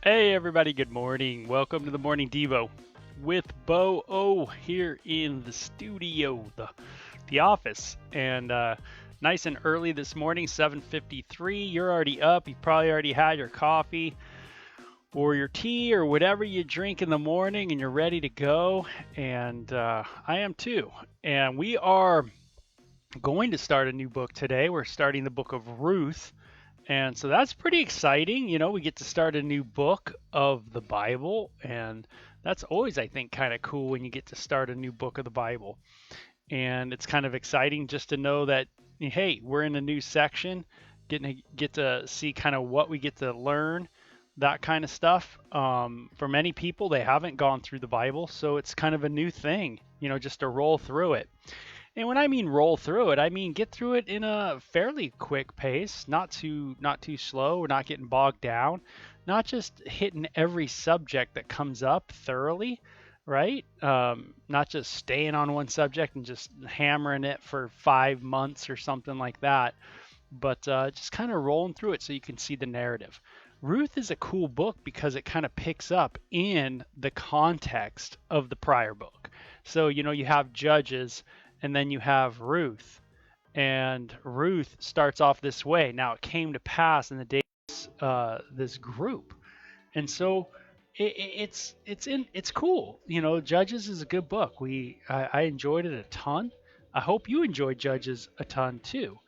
Hey everybody, good morning. Welcome to the Morning Devo with Bo O here in the studio, the office. And nice and early this morning, 7:53. You're already up. You probably already had your coffee or your tea or whatever you drink in the morning and you're ready to go. And I am too. And we are going to start a new book today. We're starting the book of Ruth. And so that's pretty exciting. We get to start a new book of the Bible. And that's always, I think, kind of cool when you get to start a new book of the Bible. And it's kind of exciting just to know that, hey, we're in a new section, get to see kind of what we get to learn, that kind of stuff. For many people, they haven't gone through the Bible. So it's kind of a new thing, just to roll through it. And when I mean roll through it, I mean get through it in a fairly quick pace, not too slow, we're not getting bogged down, not just hitting every subject that comes up thoroughly, right? Not just staying on one subject and just hammering it for 5 months or something like that, but just kind of rolling through it so you can see the narrative. Ruth is a cool book because it kind of picks up in the context of the prior book. So, you have Judges and then you have Ruth. And Ruth starts off this way. Now, it came to pass in the days this group. And so it's cool. Judges is a good book. I enjoyed it a ton. I hope you enjoyed Judges a ton too.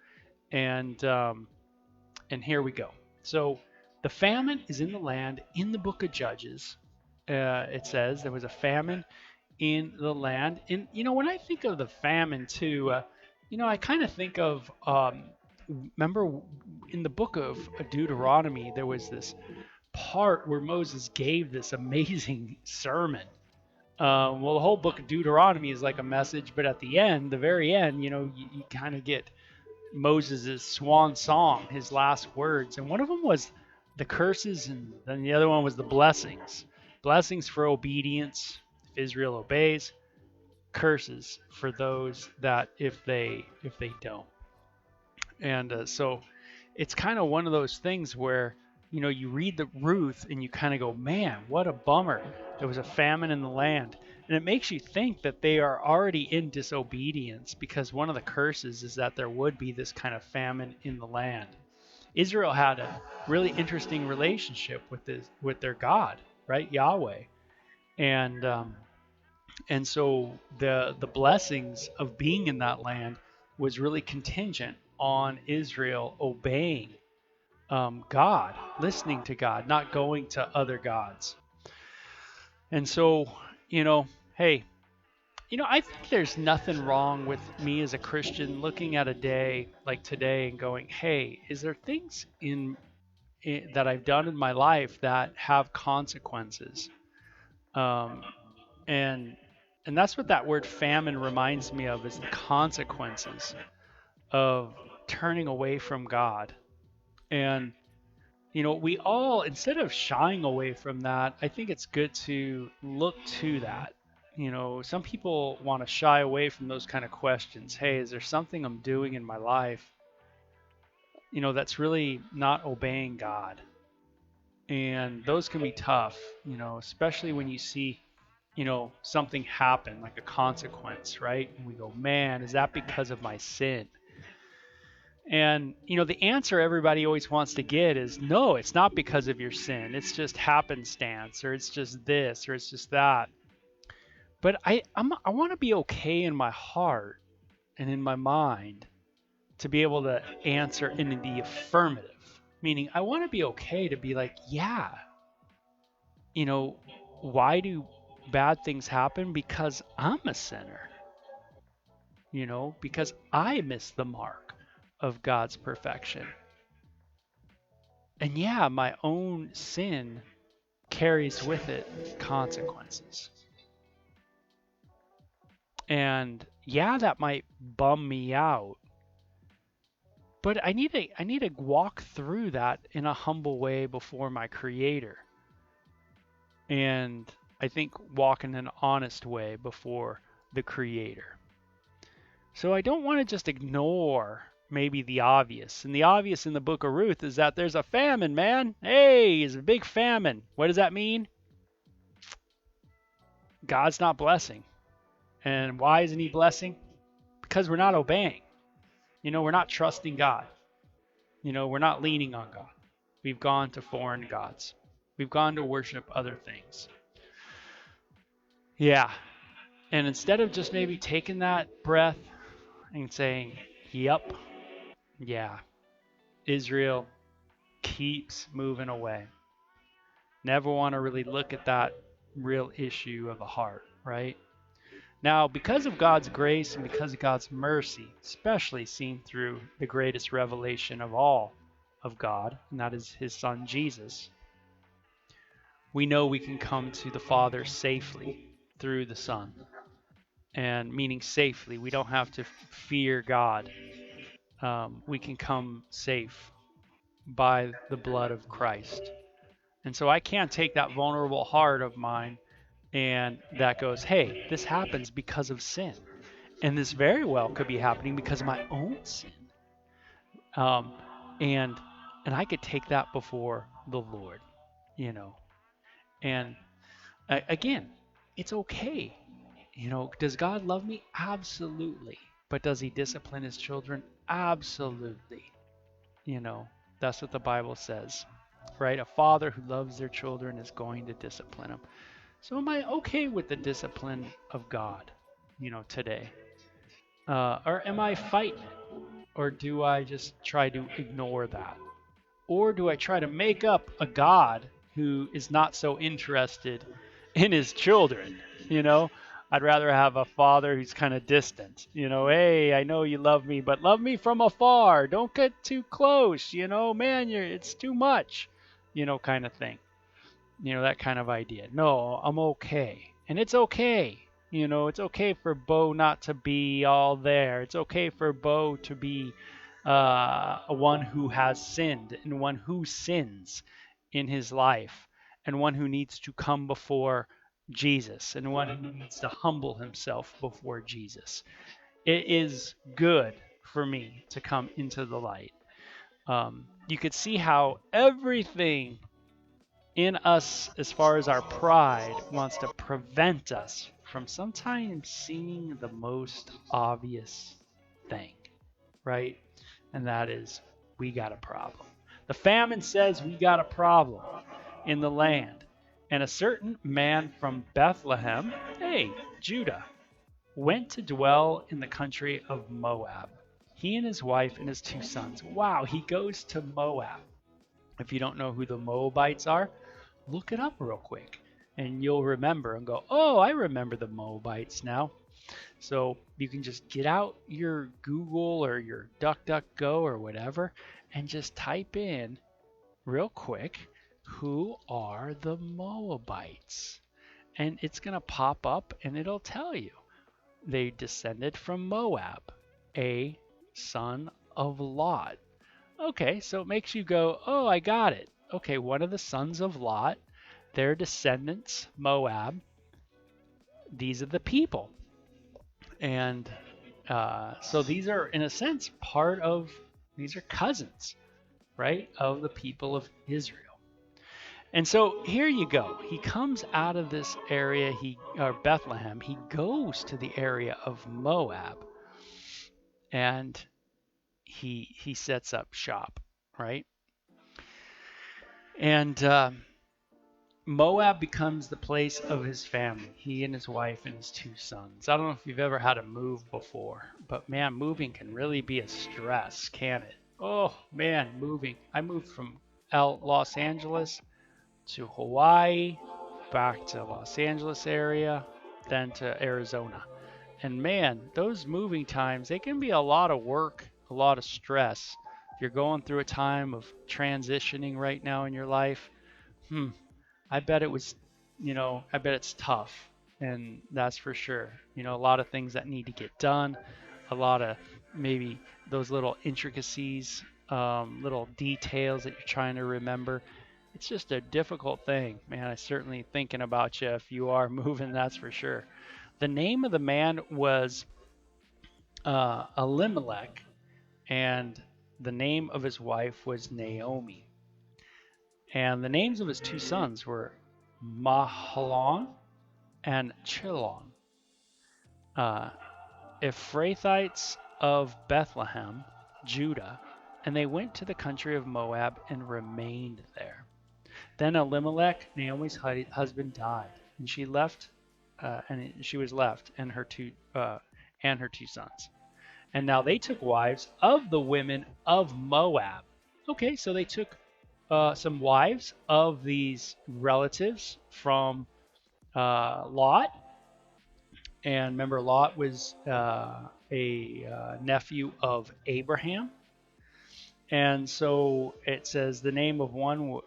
And here we go. So the famine is in the land in the book of Judges. It says there was a famine in the land. And when I think of the famine too, I kind of think of remember in the book of Deuteronomy there was this part where Moses gave this amazing sermon. Well, the whole book of Deuteronomy is like a message, but at the end, the very end, you kind of get Moses' swan song, his last words. And one of them was the curses, and then the other one was the blessings. Blessings for obedience, if Israel obeys, curses for those that if they don't. And so it's kind of one of those things where you read the Ruth and you kind of go, man, what a bummer. There was a famine in the land. And it makes you think that they are already in disobedience because one of the curses is that there would be this kind of famine in the land. Israel had a really interesting relationship with their God, right? Yahweh. And so the blessings of being in that land was really contingent on Israel obeying God, listening to God, not going to other gods. And so, hey, I think there's nothing wrong with me as a Christian looking at a day like today and going, hey, is there things that I've done in my life that have consequences? Um, and and that's what that word famine reminds me of, is the consequences of turning away from God. And we all, instead of shying away from that, I think it's good to look to that. Some people want to shy away from those kind of questions. Hey, is there something I'm doing in my life, that's really not obeying God? And those can be tough, especially when you see, something happen, like a consequence, right? And we go, man, is that because of my sin? And, the answer everybody always wants to get is no, it's not because of your sin. It's just happenstance, or it's just this, or it's just that. But I want to be okay in my heart and in my mind to be able to answer in the affirmative. Meaning, I want to be okay to be like, yeah, you know, why do bad things happen? Because I'm a sinner, because I miss the mark of God's perfection. And yeah, my own sin carries with it consequences. And yeah, that might bum me out, but I need to walk through that in a humble way before my creator. And I think walk in an honest way before the creator. So I don't want to just ignore maybe the obvious. And the obvious in the book of Ruth is that there's a famine, man. Hey, there's a big famine. What does that mean? God's not blessing. And why isn't he blessing? Because we're not obeying. We're not trusting God. We're not leaning on God. We've gone to foreign gods. We've gone to worship other things. Yeah. And instead of just maybe taking that breath and saying, yep, yeah, Israel keeps moving away. Never want to really look at that real issue of the heart, right? Now, because of God's grace and because of God's mercy, especially seen through the greatest revelation of all of God, and that is his son Jesus, we know we can come to the Father safely through the Son. And meaning safely, we don't have to fear God. We can come safe by the blood of Christ. And so I can't take that vulnerable heart of mine and that goes, hey, this happens because of sin. And this very well could be happening because of my own sin. Um, and I could take that before the Lord, you know. And again, it's okay. Does God love me? Absolutely. But does he discipline his children? Absolutely. That's what the Bible says, right? A father who loves their children is going to discipline them. So am I okay with the discipline of God, today? Or am I fighting it? Or do I just try to ignore that? Or do I try to make up a God who is not so interested in his children? I'd rather have a father who's kind of distant. Hey, I know you love me, but love me from afar. Don't get too close. Man, it's too much. Kind of thing. That kind of idea. No, I'm okay. And it's okay. It's okay for Bo not to be all there. It's okay for Bo to be one who has sinned and one who sins in his life and one who needs to come before Jesus and one who needs to humble himself before Jesus. It is good for me to come into the light. You could see how everything in us, as far as our pride, wants to prevent us from sometimes seeing the most obvious thing, right? And that is, we got a problem. The famine says we got a problem in the land. And a certain man from Bethlehem, hey, Judah, went to dwell in the country of Moab. He and his wife and his 2 sons. Wow, he goes to Moab. If you don't know who the Moabites are, look it up real quick and you'll remember and go, oh, I remember the Moabites now. So you can just get out your Google or your DuckDuckGo or whatever and just type in real quick, who are the Moabites? And it's going to pop up and it'll tell you. They descended from Moab, a son of Lot. Okay, so it makes you go, oh, I got it. Okay, one of the sons of Lot, their descendants, Moab, these are the people. And so these are, in a sense, these are cousins, right, of the people of Israel. And so here you go. He comes out of this area, Bethlehem. He goes to the area of Moab, and he sets up shop, right? And Moab becomes the place of his family, he and his wife and his 2 sons. I don't know if you've ever had to move before, but man, moving can really be a stress, can it? Oh man, moving. I moved from Los Angeles to Hawaii, back to Los Angeles area, then to Arizona. And man, those moving times, they can be a lot of work, a lot of stress. If you're going through a time of transitioning right now in your life, I bet I bet it's tough. And that's for sure. A lot of things that need to get done, a lot of maybe those little intricacies, little details that you're trying to remember. It's just a difficult thing, man. I'm certainly thinking about you if you are moving, that's for sure. The name of the man was Elimelech, and the name of his wife was Naomi. And the names of his two sons were Mahlon and Chilon, uh, Ephrathites of Bethlehem, Judah, and they went to the country of Moab and remained there. Then Elimelech, Naomi's husband, died, and she was left, and her two sons. And now they took wives of the women of Moab. Okay, so they took some wives of these relatives from Lot. And remember, Lot was a nephew of Abraham. And so it says the name of one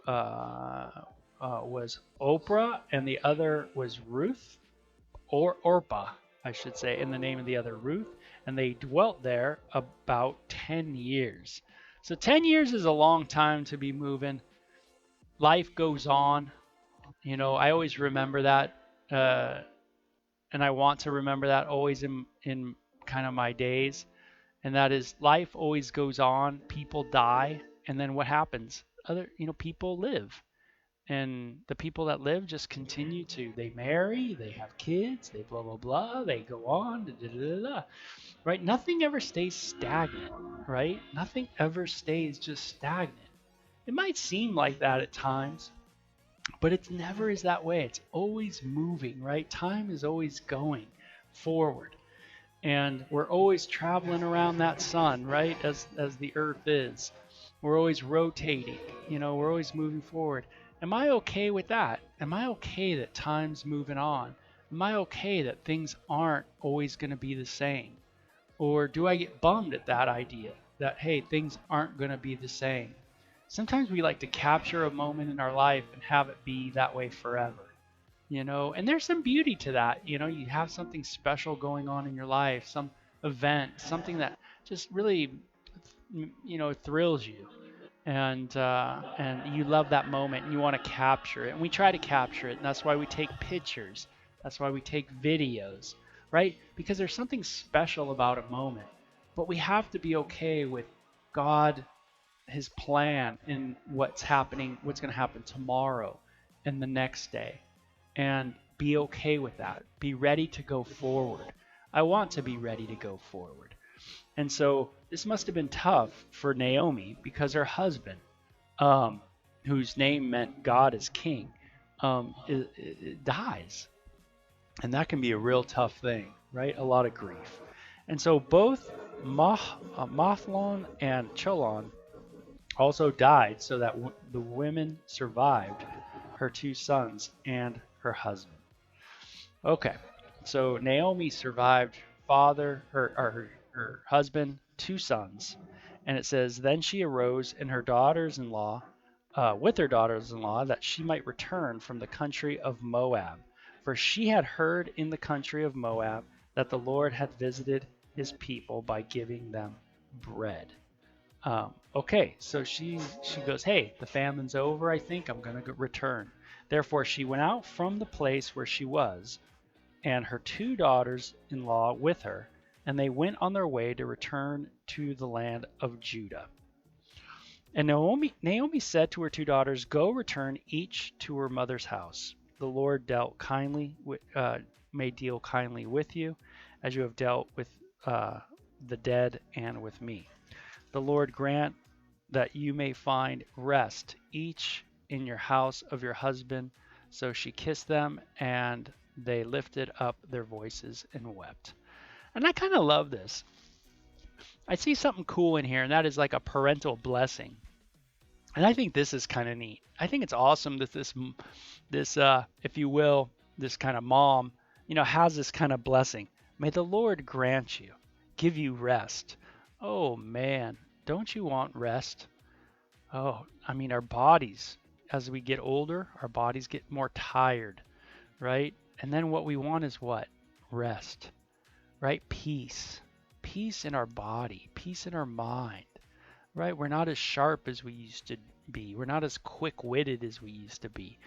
was Oprah, and the other was Ruth, or Orpah, I should say, and the name of the other Ruth. And they dwelt there about 10 years. So 10 years is a long time to be moving. Life goes on. I always remember that. And I want to remember that always in kind of my days. And that is, life always goes on. People die, and then what happens? People live, and the people that live just continue to. They marry, they have kids, they blah blah blah, they go on, da, da, da, da, right? Nothing ever stays stagnant, right? Nothing ever stays just stagnant. It might seem like that at times, but it never is that way. It's always moving, right? Time is always going forward. And we're always traveling around that sun, right? As the earth is. We're always rotating, we're always moving forward. Am I okay with that? Am I okay that time's moving on? Am I okay that things aren't always going to be the same? Or do I get bummed at that idea that, hey, things aren't going to be the same? Sometimes we like to capture a moment in our life and have it be that way forever. And there's some beauty to that. You have something special going on in your life, some event, something that just really, thrills you, and you love that moment and you want to capture it. And we try to capture it, and that's why we take pictures. That's why we take videos, right? Because there's something special about a moment. But we have to be okay with God, His plan, and what's happening, what's going to happen tomorrow and the next day. And be okay with that. Be ready to go forward. I want to be ready to go forward. And so this must have been tough for Naomi, because her husband, whose name meant God is king, dies. And that can be a real tough thing, right? A lot of grief. And so both Mahlon and Chilon also died, so that the women survived, her two sons and her husband. Okay, so Naomi survived her husband, two sons, and it says, then she arose and her daughters-in-law, with her daughters-in-law, that she might return from the country of Moab, for she had heard in the country of Moab that the Lord had visited His people by giving them bread. Okay, so she goes, hey, the famine's over. I think I'm going to return. Therefore, she went out from the place where she was, and her two daughters-in-law with her, and they went on their way to return to the land of Judah. And Naomi said to her two daughters, go return each to her mother's house. The Lord may deal kindly with you, as you have dealt with the dead and with me. The Lord grant that you may find rest, each in your house of your husband. So she kissed them, and they lifted up their voices and wept. And I kind of love this. I see something cool in here, and that is like a parental blessing. And I think this is kind of neat. I think it's awesome that this, if you will, this kind of mom, has this kind of blessing. May the Lord grant you, give you rest. Oh man, don't you want rest? Oh, I mean, our bodies, as we get older, our bodies get more tired, right? And then what we want is what? Rest, right? Peace. Peace in our body, peace in our mind, right? We're not as sharp as we used to be. We're not as quick-witted as we used to be.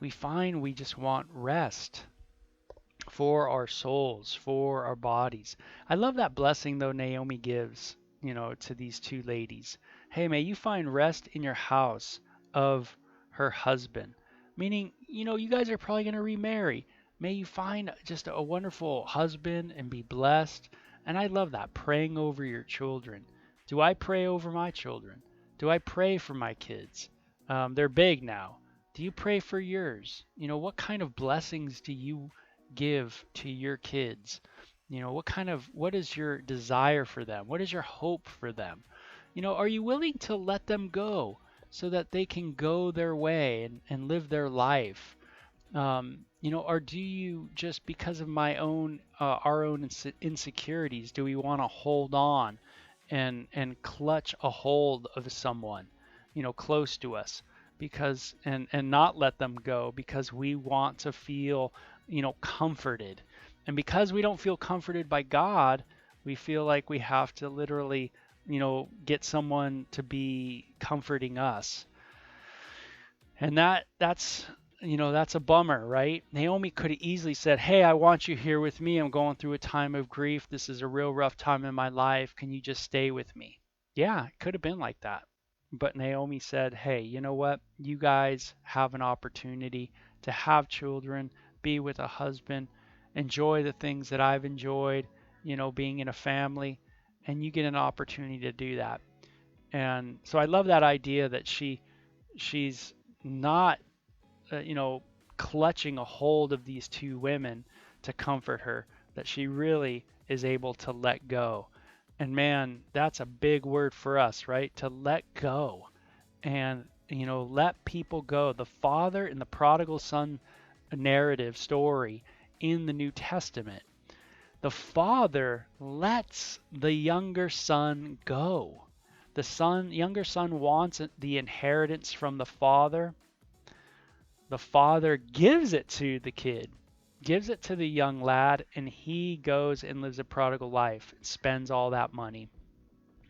We find we just want rest for our souls, for our bodies. I love that blessing, though, Naomi gives to these two ladies. Hey, may you find rest in your house of her husband. Meaning, you guys are probably going to remarry. May you find just a wonderful husband and be blessed. And I love that, praying over your children. Do I pray over my children? Do I pray for my kids? They're big now. Do you pray for yours? What kind of blessings do you give to your kids? What is your desire for them? What is your hope for them? Are you willing to let them go so that they can go their way and live their life? Or do you just because of our own insecurities, do we want to hold on and clutch a hold of someone, close to us and not let them go because we want to feel, comforted. And because we don't feel comforted by God, we feel like we have to literally, get someone to be comforting us. And that's a bummer, right? Naomi could have easily said, "Hey, I want you here with me. I'm going through a time of grief. This is a real rough time in my life. Can you just stay with me?" Yeah, it could have been like that. But Naomi said, "Hey, you know what? You guys have an opportunity to have children, be with a husband, enjoy the things that I've enjoyed, being in a family, and you get an opportunity to do that." And so I love that idea that she's not clutching a hold of these two women to comfort her, that she really is able to let go. And man, that's a big word for us, right? To let go and, let people go. The father in the prodigal son narrative story in the New Testament, the father lets the younger son go. Younger son wants the inheritance from the father. The father gives it to the kid, gives it to the young lad, and he goes and lives a prodigal life, spends all that money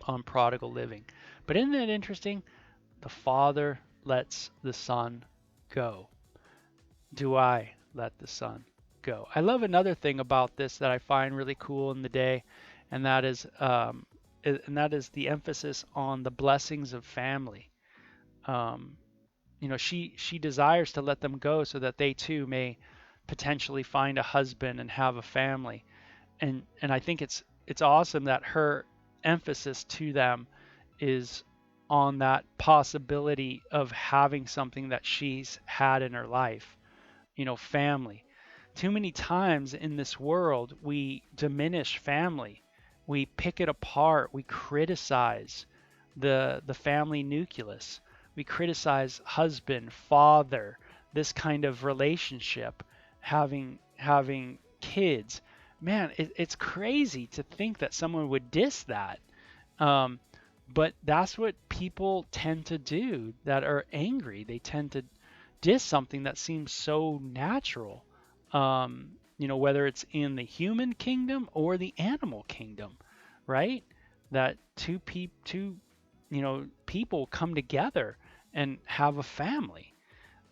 on prodigal living. But isn't it interesting? The father lets the son go. Do I let the son go? I love another thing about this that I find really cool in the day, and that is the emphasis on the blessings of family. Um, she desires to let them go so that they too may potentially find a husband and have a family. And I think it's awesome that her emphasis to them is on that possibility of having something that she's had in her life, family. Too many times in this world we diminish family. We pick it apart, we criticize the family nucleus. We criticize husband, father, this kind of relationship, having kids. Man, it's crazy to think that someone would diss that. Um, but that's what people tend to do that are angry. They tend to diss something that seems so natural. Whether it's in the human kingdom or the animal kingdom, right? That people come together and have a family.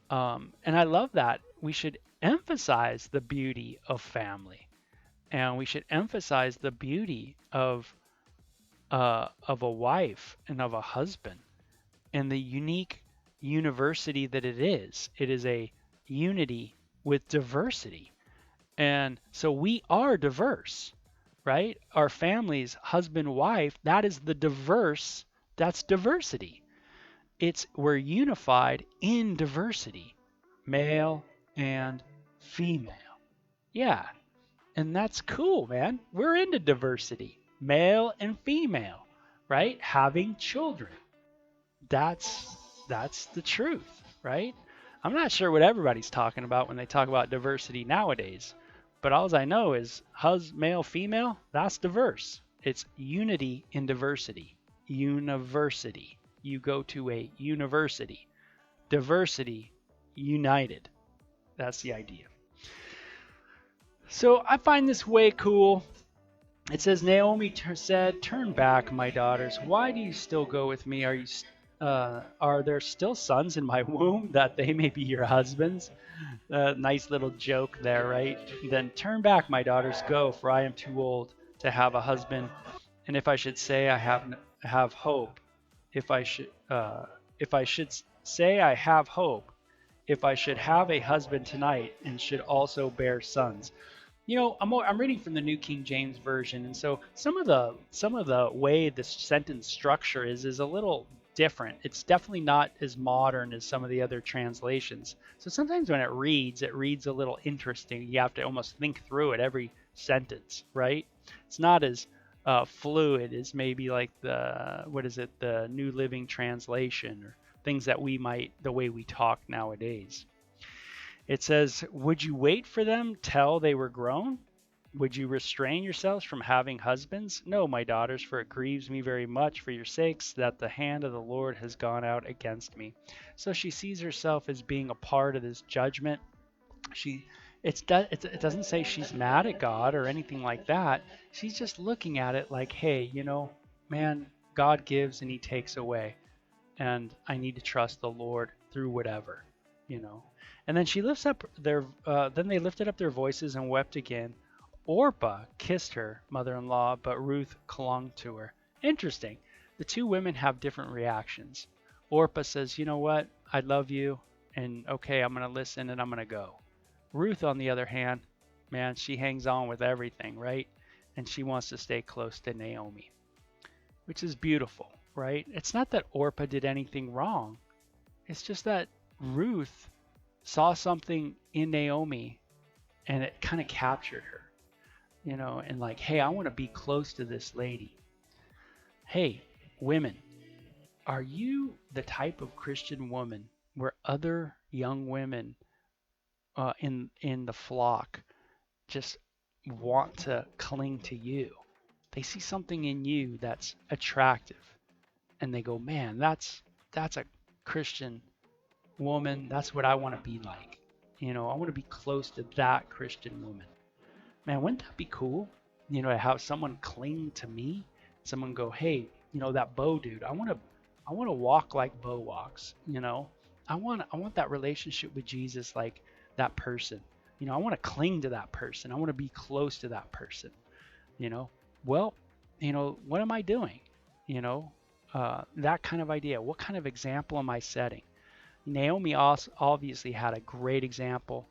And I love that. We should emphasize the beauty of family, and we should emphasize the beauty of a wife and of a husband, and the unique university that it is. It is a unity with diversity, and so we are diverse, right? Our families, husband, wife, that is the diverse. That's diversity. We're unified in diversity, male and female. Yeah, and that's cool, man. We're into diversity, male and female, right? Having children. That's the truth, right? I'm not sure what everybody's talking about when they talk about diversity nowadays, but all I know is male, female, that's diverse. It's unity in diversity. University. You go to a university. Diversity united. That's the idea. So I find this way cool. It says, Naomi said, "Turn back, my daughters. Why do you still go with me? Are there still sons in my womb that they may be your husbands?" Nice little joke there, right? Then turn back, my daughters, go, for I am too old to have a husband. And if I should say I have hope, if I should say I have hope, if I should have a husband tonight and should also bear sons. I'm reading from the New King James Version, and so some of the way the sentence structure is a little different. It's definitely not as modern as some of the other translations. So sometimes when it reads a little interesting. You have to almost think through it every sentence, right? It's not as fluid as maybe like the New Living Translation or things that the way we talk nowadays. It says, would you wait for them till they were grown? Would you restrain yourselves from having husbands? No, my daughters, for it grieves me very much for your sakes that the hand of the Lord has gone out against me. So she sees herself as being a part of this judgment. She it doesn't say she's mad at God or anything like that. She's just looking at it like, hey, man, God gives and he takes away, and I need to trust the Lord through whatever, you know. And then then they lifted up their voices and wept again. Orpah kissed her mother-in-law, but Ruth clung to her. Interesting. The two women have different reactions. Orpah says, you know what? I love you, and okay, I'm going to listen and I'm going to go. Ruth, on the other hand, man, she hangs on with everything, right? And she wants to stay close to Naomi, which is beautiful, right? It's not that Orpah did anything wrong. It's just that Ruth saw something in Naomi and it kind of captured her, and like, hey, I want to be close to this lady. Hey, women, are you the type of Christian woman where other young women in the flock just want to cling to you? They see something in you that's attractive, and they go, man, that's a Christian woman. That's what I want to be like. I want to be close to that Christian woman. Man, wouldn't that be cool? To have someone cling to me, someone go, hey, that Bo dude, I want to walk like Bo walks. I want that relationship with Jesus like that person. I want to cling to that person. I want to be close to that person. You know, well, what am I doing? That kind of idea. What kind of example am I setting? Naomi also obviously had a great example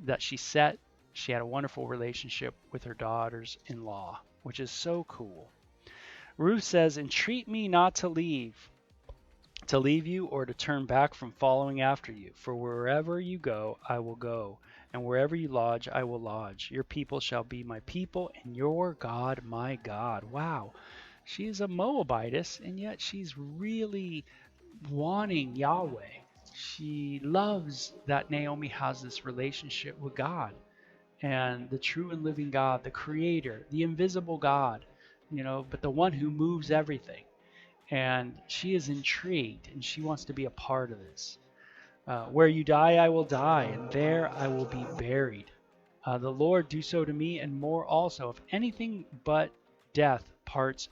that she set. She had a wonderful relationship with her daughters-in-law, which is so cool. Ruth says, entreat me not to leave you or to turn back from following after you. For wherever you go, I will go, and wherever you lodge, I will lodge. Your people shall be my people, and your God my God. Wow. She's a Moabitess, and yet she's really wanting Yahweh. She loves that Naomi has this relationship with God and the true and living God, the creator, the invisible God, but the one who moves everything. And she is intrigued and she wants to be a part of this. Where you die, I will die, and there I will be buried. The Lord do so to me and more also, if anything but death parts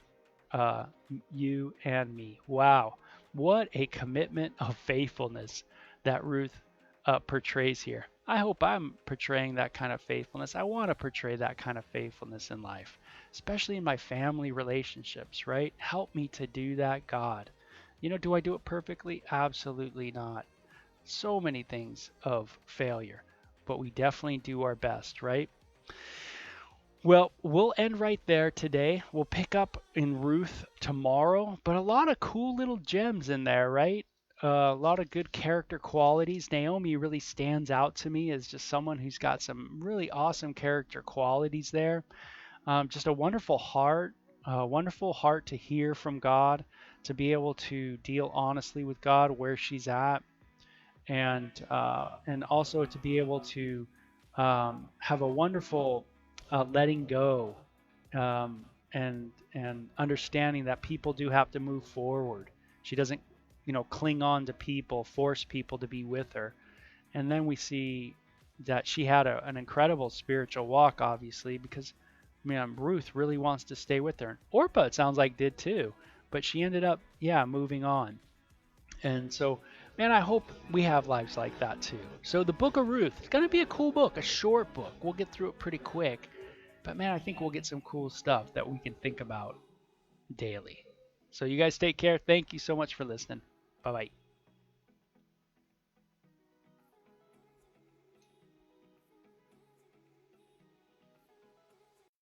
uh, you and me. Wow. What a commitment of faithfulness that Ruth portrays here. I hope I'm portraying that kind of faithfulness. I want to portray that kind of faithfulness in life, especially in my family relationships, right? Help me to do that, God. Do I do it perfectly? Absolutely not. So many things of failure, but we definitely do our best, right? Well, we'll end right there today. We'll pick up in Ruth tomorrow, but a lot of cool little gems in there, right? A lot of good character qualities. Naomi really stands out to me as just someone who's got some really awesome character qualities there. Just a wonderful heart to hear from God, to be able to deal honestly with God where she's at, and also to be able to have a wonderful letting go, and understanding that people do have to move forward. She doesn't, cling on to people, force people to be with her. And then we see that she had an incredible spiritual walk, obviously, because Ruth really wants to stay with her. And Orpah, it sounds like, did too, but she ended up, moving on. And so, man, I hope we have lives like that too. So the book of Ruth, it's going to be a cool book, a short book. We'll get through it pretty quick. But man, I think we'll get some cool stuff that we can think about. daily. So you guys take care. Thank you so much for listening. Bye bye.